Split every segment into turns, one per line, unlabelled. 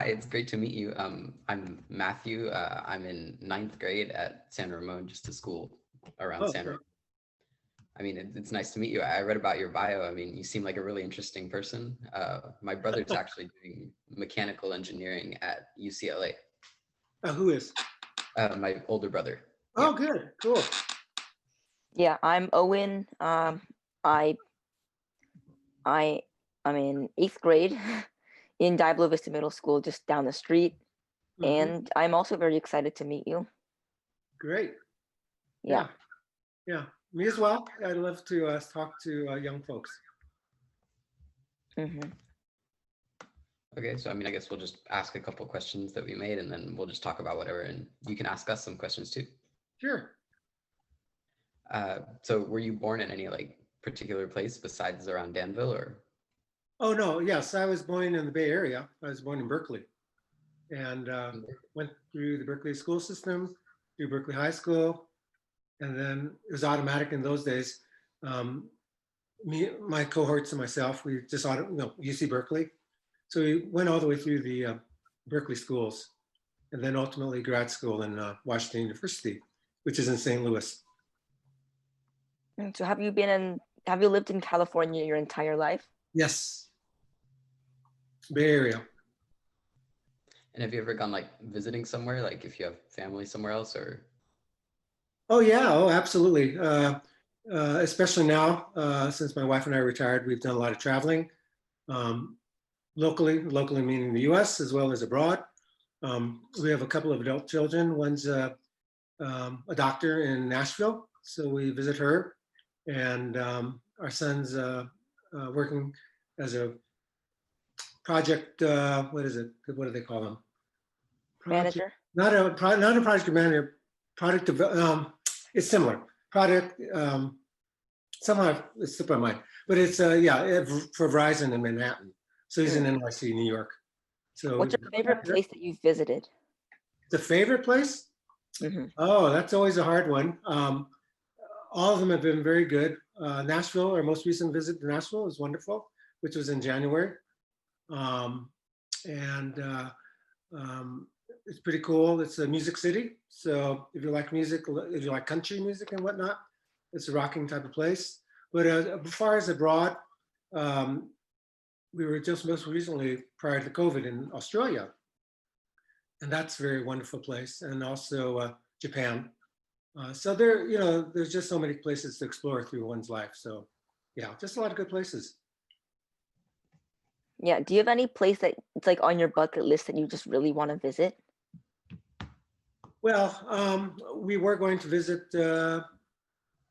it's great to meet you. I'm Matthew. I'm in ninth grade at San Ramon, just a school around
Oh,
San
okay.
Ramon. I mean, it's nice to meet you. I read about your bio. I mean, you seem like a really interesting person. My brother's actually doing mechanical engineering at UCLA.
Who is?
My older brother. Yeah.
Oh, good. Cool.
Yeah, I'm Owen. I I I'm in 8th grade in Diablo Vista Middle School, just down the street. And I'm also very excited to meet you.
Great.
Yeah.
Yeah. Me as well. I'd love to talk to young folks.
hmm
Okay, so I mean, I guess we'll just ask a couple questions that we made, and then we'll just talk about whatever, and you can ask us some questions too.
Sure.
So were you born in any like particular place besides around Danville, or?
Oh, no. Yes, I was born in the Bay Area. I was born in Berkeley and went through the Berkeley school system, through Berkeley High School. And then it was automatic in those days. My cohorts and myself, we just UC Berkeley. So we went all the way through the Berkeley schools and then ultimately grad school in Washington University, which is in St. Louis.
So have you lived in California your entire life?
Yes. Bay Area.
And have you ever gone like visiting somewhere, like if you have family somewhere else, or?
Oh yeah, oh absolutely. Especially now, since my wife and I are retired, we've done a lot of traveling, locally meaning the US as well as abroad. We have a couple of adult children. One's a doctor in Nashville, so we visit her. And our son's working as a project, what is it? What do they call them?
Manager?
Not a project manager, it's similar. Product, somehow it slipped my mind, but it's for Verizon in Manhattan. So he's in NYC, New York. So
what's your favorite place that you've visited?
The favorite place? Oh, that's always a hard one. All of them have been very good. Nashville, our most recent visit to Nashville was wonderful, which was in January. It's pretty cool. It's a music city. So if you like music, if you like country music and whatnot, it's a rocking type of place. But as far as abroad, we were just most recently prior to COVID in Australia. And that's a very wonderful place. And also Japan. So there's just so many places to explore through one's life. So yeah, just a lot of good places.
Yeah, do you have any place that it's like on your bucket list that you just really want to visit?
Well, we were going to visit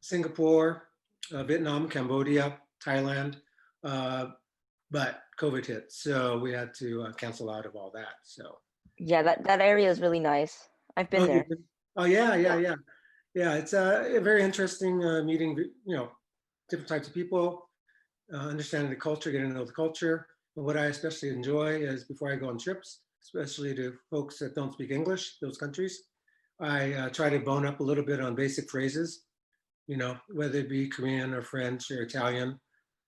Singapore, Vietnam, Cambodia, Thailand, but COVID hit, so we had to cancel out of all that. So
yeah, that area is really nice. I've been there.
Oh yeah. It's a very interesting meeting. Different types of people, understanding the culture, getting to know the culture. But what I especially enjoy is before I go on trips, especially to folks that don't speak English, those countries, I try to bone up a little bit on basic phrases, whether it be Korean or French or Italian.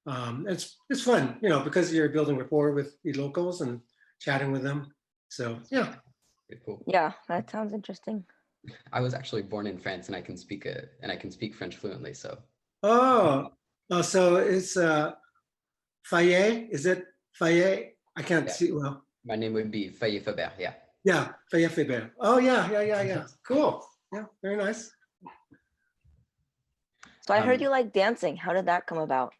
It's fun, because you're building rapport with the locals and chatting with them. So yeah.
Very cool.
Yeah, that sounds interesting.
I was actually born in France, and I can speak French fluently. So.
Oh, so it's Faye. Is it Faye? I can't see well.
My name would be Faye Faber. Yeah.
Yeah, Faye Faber. Oh yeah. Cool. Yeah, very nice.
So I heard you like dancing. How did that come about?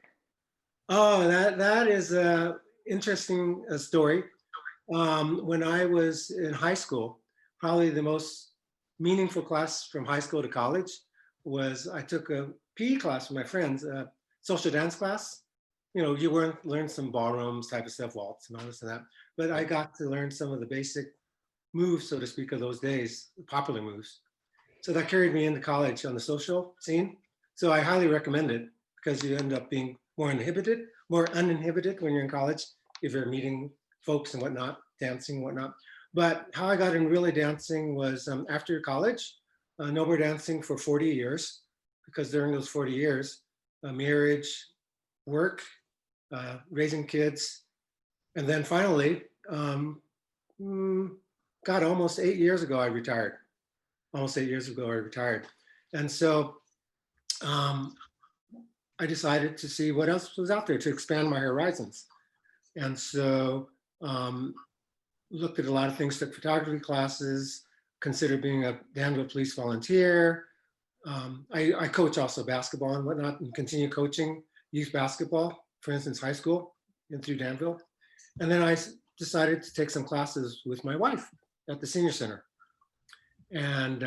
Oh, that is a interesting story. When I was in high school, probably the most meaningful class from high school to college was I took a PE class with my friends, a social dance class. You learn some ballrooms type of stuff, waltz and all this and that. But I got to learn some of the basic moves, so to speak, of those days, popular moves. So that carried me into college on the social scene. So I highly recommend it because you end up being more uninhibited when you're in college, if you're meeting folks and whatnot, dancing and whatnot. But how I got in really dancing was after college, no more dancing for 40 years, because during those 40 years, marriage, work, raising kids, and then finally, God, almost 8 years ago, I retired. Almost 8 years ago, I retired. And so I decided to see what else was out there to expand my horizons. And so looked at a lot of things, took photography classes, considered being a Danville police volunteer. I coach also basketball and whatnot, and continue coaching youth basketball, for instance, high school and through Danville. And then I decided to take some classes with my wife at the senior center, and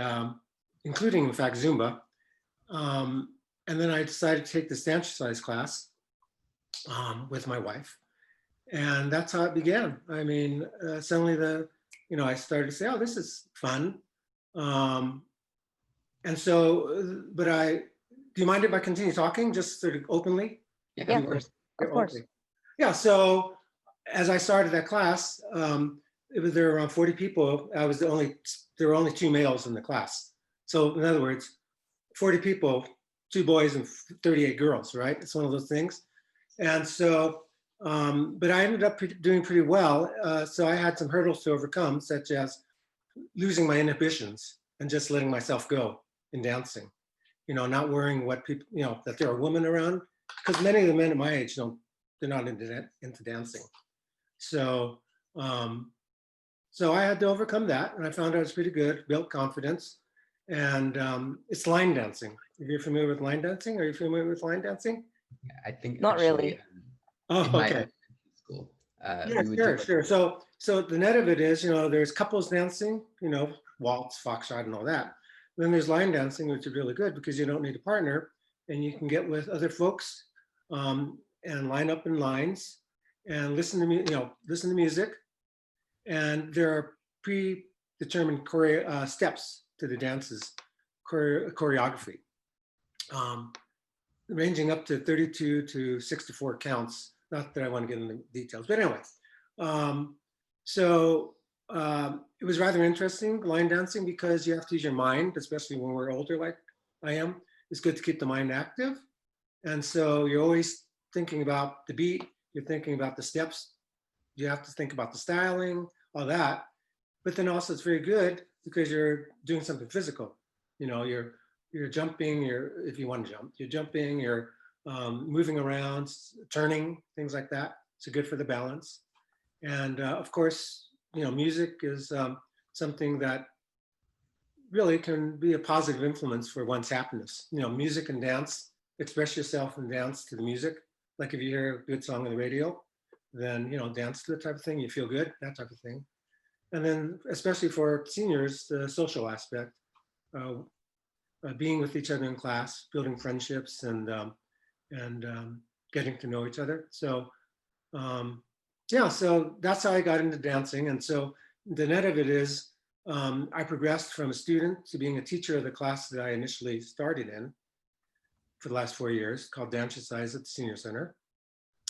including, in fact, Zumba. And then I decided to take this dance exercise class with my wife. And that's how it began. I mean, suddenly I started to say, oh, this is fun. And so, do you mind if I continue talking just sort of openly?
Yeah, of course.
Of course.
Okay. Yeah, so as I started that class, there were around 40 people. There were only 2 males in the class. So in other words, 40 people, 2 boys and 38 girls, right? It's one of those things. And so, but I ended up doing pretty well. So I had some hurdles to overcome, such as losing my inhibitions and just letting myself go in dancing. Not worrying what people, that there are women around, because many of the men at my age they're not into dancing. So, so I had to overcome that, and I found I was pretty good, built confidence, and it's line dancing. If you're familiar with line dancing, are you familiar with line dancing?
I think
Not
actually,
really.
Oh,
in my
okay.
school,
Yeah,
we would do
sure. So the net of it is, there's couples dancing, waltz, foxtrot, and all that. Then there's line dancing, which is really good because you don't need a partner, and you can get with other folks and line up in lines and listen to music. And there are predetermined steps to the dances, choreography, ranging up to 32 to 64 counts. Not that I want to get into details, but anyway. It was rather interesting, line dancing, because you have to use your mind, especially when we're older like I am. It's good to keep the mind active. And so you're always thinking about the beat, you're thinking about the steps, you have to think about the styling, all that. But then also it's very good because you're doing something physical. You're jumping, if you want to jump, you're jumping, you're moving around, turning, things like that. So good for the balance. And of course, music is something that really can be a positive influence for one's happiness. Music and dance, express yourself and dance to the music. Like if you hear a good song on the radio, then, dance to the type of thing, you feel good, that type of thing. And then especially for seniors, the social aspect, being with each other in class, building friendships and getting to know each other. So so that's how I got into dancing. And so the net of it is I progressed from a student to being a teacher of the class that I initially started in for the last 4 years, called Dance Exercise at the Senior Center.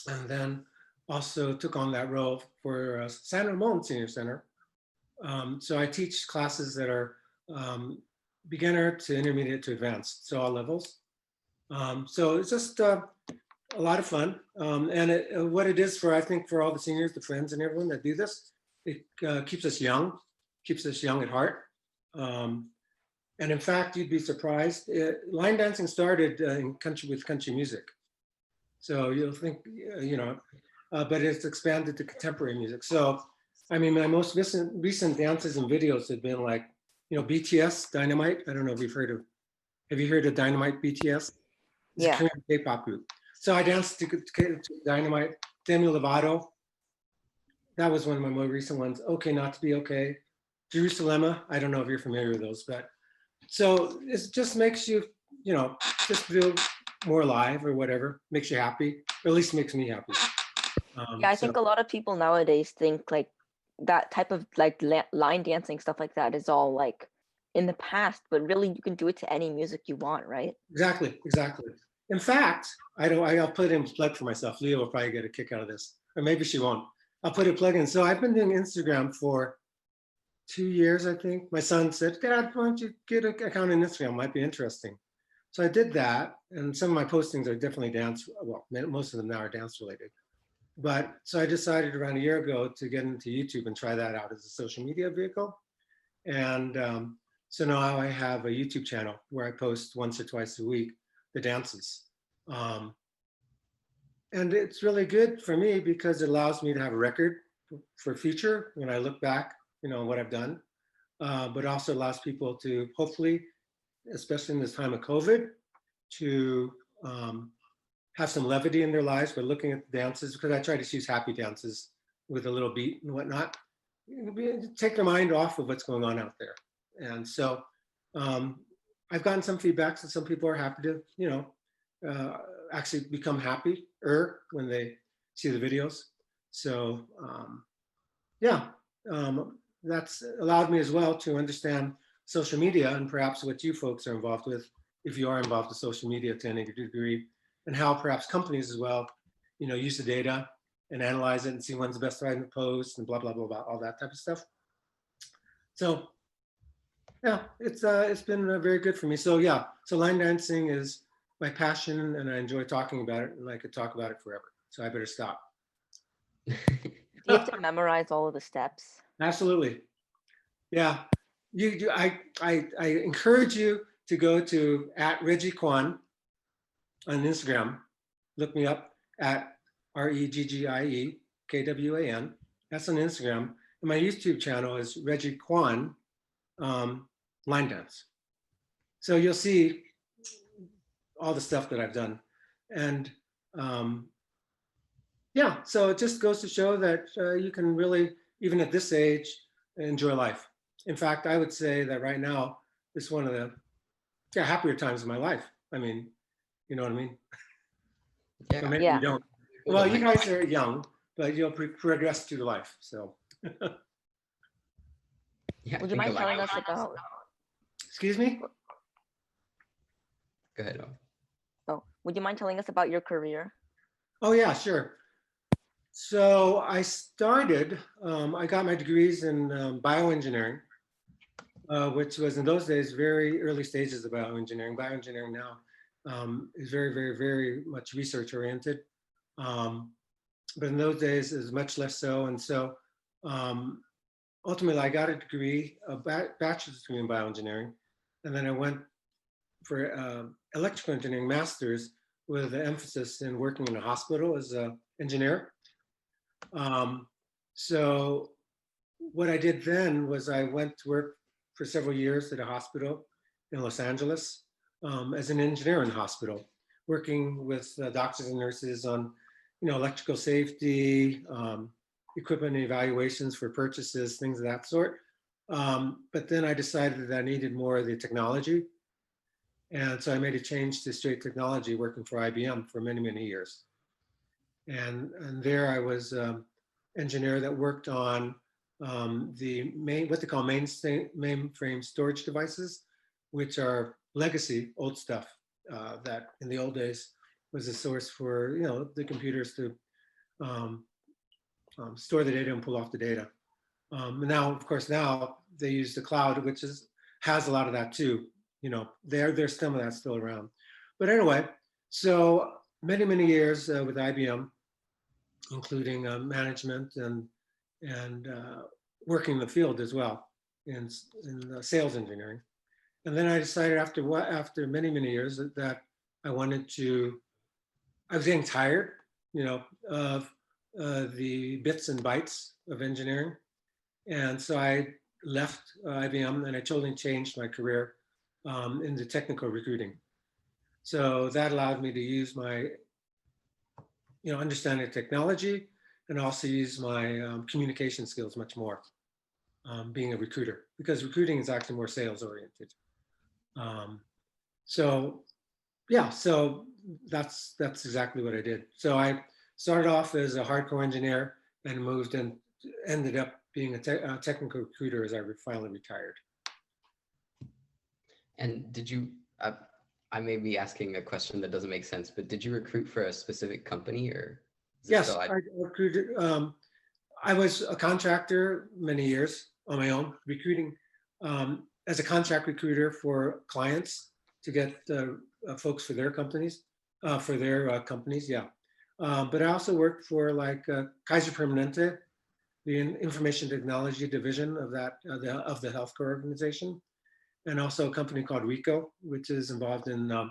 And then also took on that role for San Ramon Senior Center. So I teach classes that are beginner to intermediate to advanced, so all levels. So it's just a lot of fun. And what it is I think for all the seniors, the friends and everyone that do this, it keeps us young at heart. And in fact, you'd be surprised, line dancing started with country music. So you'll think, but it's expanded to contemporary music. So, I mean, my most recent dances and videos have been like, BTS, Dynamite. I don't know if have you heard of Dynamite, BTS? It's a Korean K-pop group. So I danced to Dynamite, Demi Lovato. That was one of my more recent ones. Okay, Not to Be Okay. Jerusalem. I don't know if you're familiar with those, but so it just makes you, just feel more alive or whatever, makes you happy, or at least makes me happy.
I think a lot of people nowadays think like that type of like line dancing stuff like that is all like in the past, but really you can do it to any music you want, right?
Exactly. In fact, I'll put in a plug for myself. Leah will probably get a kick out of this, or maybe she won't. I'll put a plug in. So I've been doing Instagram for 2 years, I think. My son said, Dad, why don't you get an account on Instagram? Might be interesting. So I did that, and some of my postings are definitely dance. Well, most of them now are dance related. But so I decided around a year ago to get into YouTube and try that out as a social media vehicle. And so now I have a YouTube channel where I post once or twice a week the dances. Um, and it's really good for me because it allows me to have a record for future when I look back, what I've done. But also allows people to hopefully, especially in this time of COVID, to have some levity in their lives by looking at the dances, because I try to choose happy dances with a little beat and whatnot, take their mind off of what's going on out there. And so I've gotten some feedback that some people are happy to, actually become happier when they see the videos. So yeah, that's allowed me as well to understand social media and perhaps what you folks are involved with, if you are involved with social media to any degree, and how perhaps companies as well, use the data and analyze it and see when's the best time to post and blah, blah, blah, blah, all that type of stuff. So yeah, it's been very good for me. So yeah, so line dancing is my passion and I enjoy talking about it, and I could talk about it forever. So I better stop.
Do you have to memorize all of the steps?
Absolutely. Yeah. I encourage you to go to @Reggie Kwan on Instagram. Look me up at ReggieKwan. That's on Instagram. And my YouTube channel is Reggie Kwan Line Dance. So you'll see all the stuff that I've done. And yeah, so it just goes to show that you can really, even at this age, enjoy life. In fact, I would say that right now is one of the happier times of my life. I mean, you know what I mean?
Yeah.
So maybe
Yeah.
you don't. Well, you guys are young, but you'll progress through life. So.
Yeah.
Would you mind telling us about?
Excuse me?
Go ahead.
Oh, would you mind telling us about your career?
Oh yeah, sure. So I started, I got my degrees in bioengineering, which was in those days very early stages of bioengineering. Bioengineering now is very, very, very much research oriented. But in those days is much less so. And so ultimately I got a degree, a bachelor's degree in bioengineering. And then I went for electrical engineering master's with an emphasis in working in a hospital as an engineer. So what I did then was I went to work for several years at a hospital in Los Angeles as an engineer in the hospital, working with doctors and nurses on, electrical safety, equipment evaluations for purchases, things of that sort. But then I decided that I needed more of the technology. And so I made a change to straight technology, working for IBM for many, many years. And there I was engineer that worked on what they call mainframe storage devices, which are legacy old stuff that in the old days was a source for the computers to store the data and pull off the data. Now, of course, now they use the cloud, which has a lot of that too. There's some of that still around. But anyway, so many, many years with IBM, including management and working in the field as well in sales engineering. And then I decided after many, many years that I was getting tired, of the bits and bytes of engineering. And so I left IBM and I totally changed my career into technical recruiting. So that allowed me to use my understanding of technology and also use my communication skills much more being a recruiter, because recruiting is actually more sales oriented. So yeah, so that's exactly what I did. So I started off as a hardcore engineer and moved and ended up being a technical recruiter as I finally retired.
And did you, I may be asking a question that doesn't make sense, but did you recruit for a specific company or?
Yes, I recruited. I was a contractor many years on my own, recruiting as a contract recruiter for clients to get folks for their companies, yeah. But I also worked for like Kaiser Permanente, the information technology division of that of the healthcare organization, and also a company called RICO, which is involved in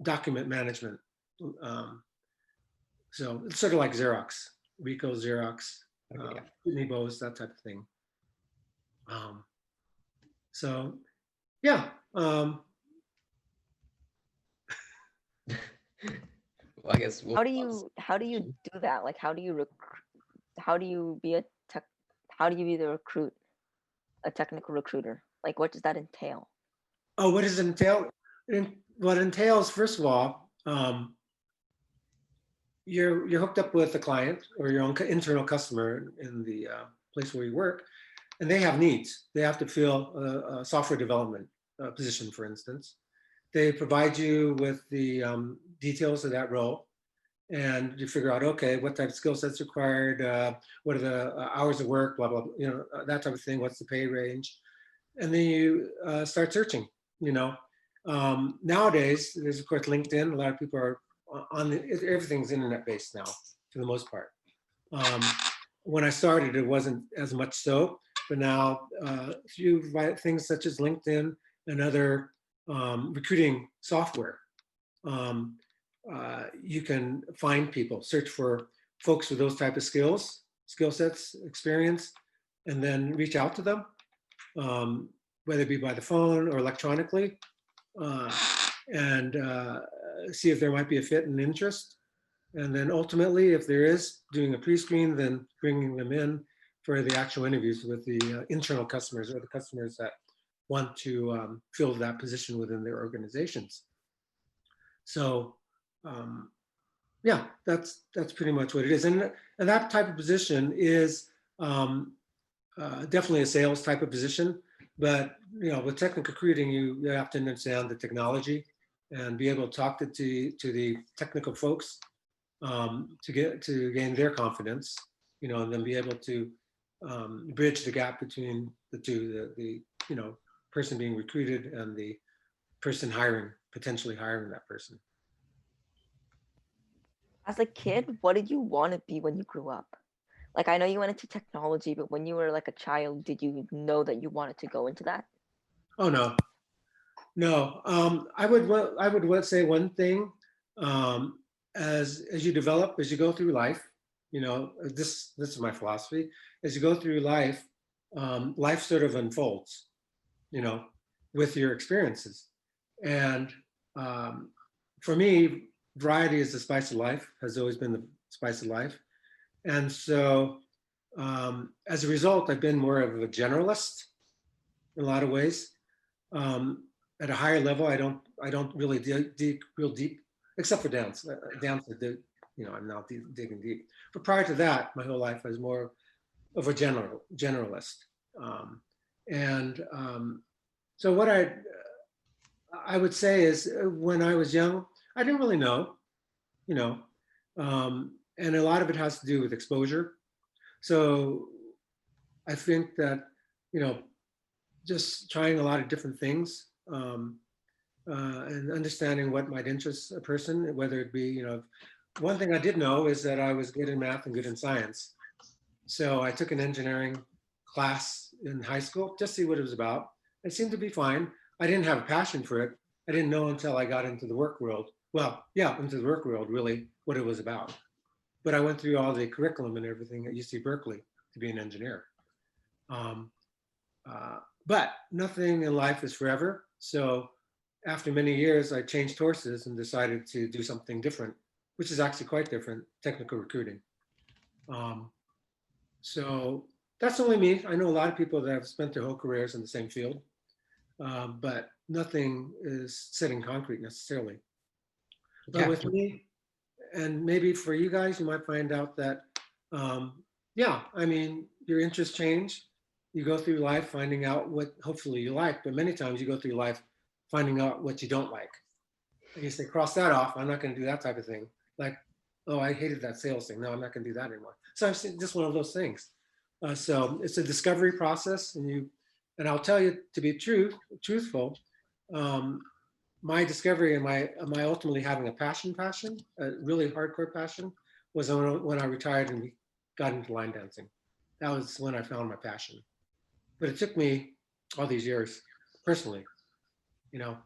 document management. So it's sort of like Xerox, RICO, Xerox,
Okay.
Whitney Bowes, that type of thing. So yeah.
Well, I guess
How do you do that? Like, how do you how do you be a tech, how do you be a technical recruiter? Like, what does that entail?
Oh, what does it entail? What it entails, first of all, you're hooked up with a client or your own internal customer in the place where you work, and they have needs. They have to fill a software development position, for instance. They provide you with the details of that role, and you figure out, okay, what type of skill sets required, what are the hours of work, blah, blah, blah, you know, that type of thing. What's the pay range? And then you start searching, you know. Nowadays, there's of course LinkedIn. A lot of people are everything's internet based now for the most part. When I started, it wasn't as much so, but now few things such as LinkedIn and other recruiting software, you can find people, search for folks with those type of skill sets, experience, and then reach out to them, whether it be by the phone or electronically, and see if there might be a fit and interest. And then ultimately, if there is, doing a pre-screen, then bringing them in for the actual interviews with the internal customers or the customers that want to fill that position within their organizations. So yeah, that's pretty much what it is. And that type of position is definitely a sales type of position. But you know, with technical recruiting, you have to understand the technology and be able to talk to the technical folks to gain their confidence, you know, and then be able to bridge the gap between the two, the you know, person being recruited and the person potentially hiring that person.
As a kid, what did you want to be when you grew up? Like, I know you went into technology, but when you were like a child, did you know that you wanted to go into that?
Oh no, no. I would say one thing, as you develop, as you go through life, you know, this is my philosophy. As you go through life, life sort of unfolds, you know, with your experiences. And for me, variety is the spice of life, has always been the spice of life. And so as a result, I've been more of a generalist in a lot of ways. At a higher level, I don't really dig real deep, except for dance. Dance, you know, I'm now digging deep. But prior to that, my whole life I was more of a generalist. So what I would say is when I was young, I didn't really know, you know, and a lot of it has to do with exposure. So I think that, you know, just trying a lot of different things and understanding what might interest a person, whether it be, you know, one thing I did know is that I was good in math and good in science. So I took an engineering class in high school, just to see what it was about. It seemed to be fine. I didn't have a passion for it. I didn't know until I got into the work world. Well, yeah, into the work world, really, what it was about. But I went through all the curriculum and everything at UC Berkeley to be an engineer. But nothing in life is forever. So after many years, I changed horses and decided to do something different, which is actually quite different, technical recruiting. So that's only me. I know a lot of people that have spent their whole careers in the same field, but nothing is set in concrete necessarily. But with me, and maybe for you guys, you might find out that, yeah, I mean, your interests change. You go through life finding out what hopefully you like, but many times you go through life finding out what you don't like. And you say, cross that off. I'm not going to do that type of thing. Like, oh, I hated that sales thing. No, I'm not going to do that anymore. So I've seen just one of those things. So it's a discovery process, and I'll tell you, to be truthful, my discovery and my ultimately having a passion, a really hardcore passion, was when I retired and we got into line dancing. That was when I found my passion. But it took me all these years personally, you know.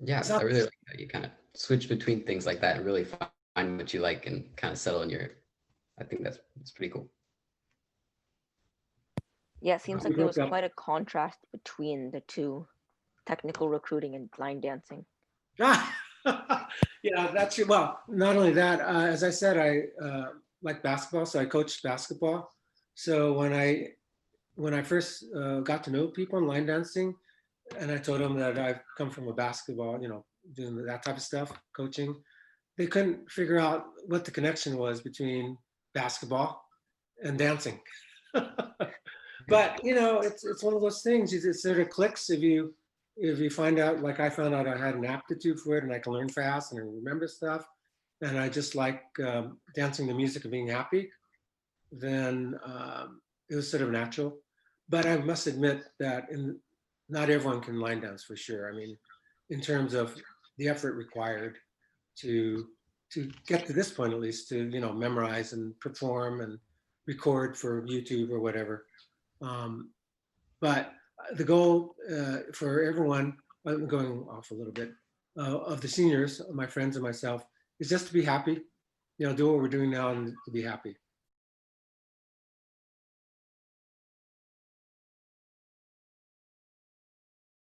Yeah,
It's
I
not,
really like that you kind of switch between things like that and really find what you like and kind of settle in your. I think that's pretty cool.
Yeah, it seems
we
like there
broke
was
up.
quite a contrast between the two, technical recruiting and line dancing.
Yeah, that's true. Well, not only that, as I said, I like basketball, so I coached basketball. So when I first got to know people in line dancing, and I told them that I've come from a basketball, doing that type of stuff, coaching, they couldn't figure out what the connection was between basketball and dancing. But it's one of those things. It sort of clicks if you find out. Like I found out I had an aptitude for it, and I can learn fast and I remember stuff, and I just like dancing the music and being happy. Then it was sort of natural. But I must admit that not everyone can line dance for sure. I mean, in terms of the effort required to get to this point, at least, to memorize and perform and record for YouTube or whatever. But the goal for everyone, I'm going off a little bit, of the seniors, my friends and myself, is just to be happy, do what we're doing now and to be happy.